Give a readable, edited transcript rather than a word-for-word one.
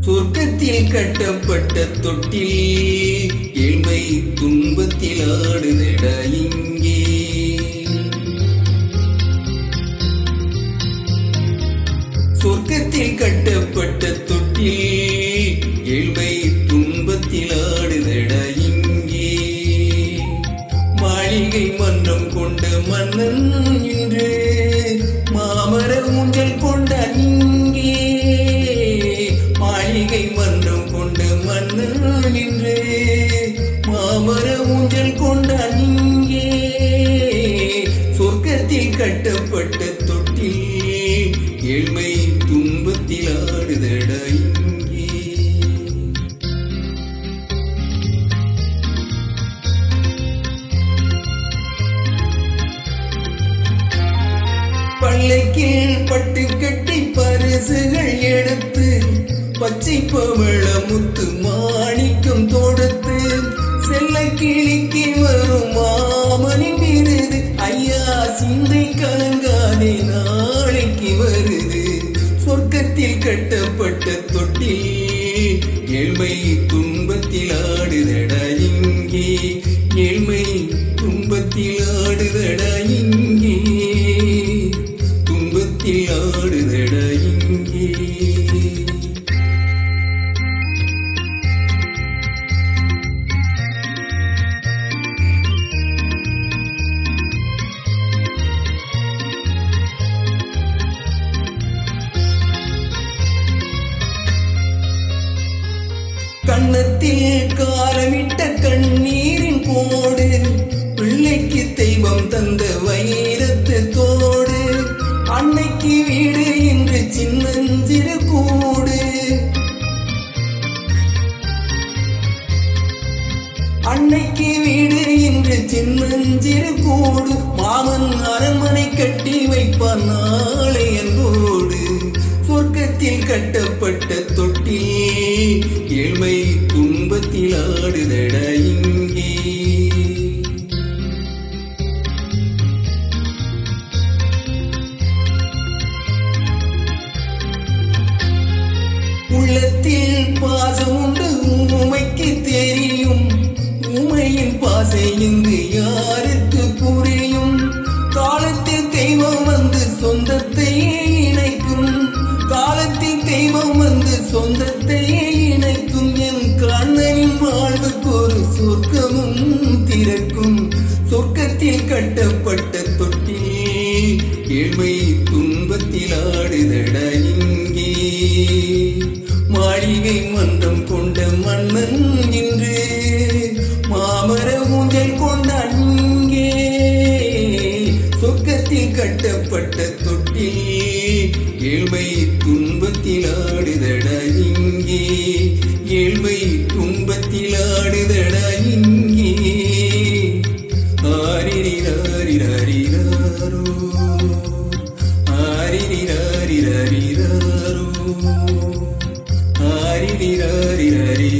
சொர்க்கத்தில் கட்டப்பட்ட தொட்டில் ஏழ்மை துன்பத்தில் ஆடுதடா இங்கே. சொர்க்கத்தில் கட்டப்பட்ட தொட்டில் ஏழ்மை துன்பத்தில் ஆடுதடா இங்கே. மாளிகை மன்றம் கொண்ட மன்னன் இன்று மாமர ஊஞ்சல் கொண்டான் இங்கே. மாளிகை மன்றம் கொண்ட மன்னன் இன்று மாமர ஊஞ்சல் கொண்டான் இங்கே. சொர்க்கத்தில் கட்டப்பட்ட தொட்டில் ஏழ்மை துன்பத்தில் ஆடுதடா இங்கே. பள்ளைக்கில் பட்டு கட்டி பரிசுகள் எடுத்து பச்சை பவள முத்து மாணிக்கம் தொடுத்து செல்ல கிளிக்கு வரும் மாமனின் விருது. ஐயா சிந்தை கலங்காதே நாளைக்கு வருது. சொர்க்கத்தில் கட்டப்பட்ட தொட்டில் ஏழ்மை துன்பத்தில் ஆடுதடா இங்கே. ஏழ்மை துன்பத்தில் ஆடுதடா இங்கே. துன்பத்தில் ஆடுதடா இங்கே. கண்ணத்தில் காலமிட்ட கண்ணீரின் கோடு பிள்ளைக்கு தெய்வம் தந்த வைரத்து தோடு. அன்னைக்கு வீடு இன்று சின்னஞ்சிறு கூடு. அன்னைக்கு வீடு இன்று சின்னஞ்சிறு கூடு. மாமன் அரண்மனை கட்டி வைப்பான் நாளை என்போடு. சொர்க்கத்தில் கட்டப்பட்ட தொட்டில் ஏழ்மை துன்பத்தில் ஆடுதடா இங்கே. உள்ளத்தில் பாசம் உண்டு ஊமைக்கு தெரியும். ஊமையின் பாசை இங்கு யாருக்கு புரியும்? காலத்தில் தெய்வம் வந்து சொந்தத்தை இணைக்கும். காலத்தில் தெய்வம் வந்து சொந்தத்தை இணைக்கும். என் கண்ணனின் வாழ்வுக்கு ஒரு சொர்க்கமும் திறக்கும். சொர்க்கத்தில் கட்டப்பட்ட தொட்டில் ஏழ்மை துன்பத்தில் ஆடுதடா இங்கே. மாளிகை மன்றம் கொண்ட மன்னன் இன்று மாமர ஊஞ்சல் கொண்டான் இங்கே. சொர்க்கத்தில் கட்டப்பட்ட தொட்டில் ஏழ்மை துன்பத்தில் ஆடுதடா இங்கே. ஏழ்மை துன்பத்தில் ஆடுதடா இங்கே. ஆரிரிராரிராரிராரோ ஆரிரிராரிராரிராரோ ஆரிரிராரிராரிராரோ.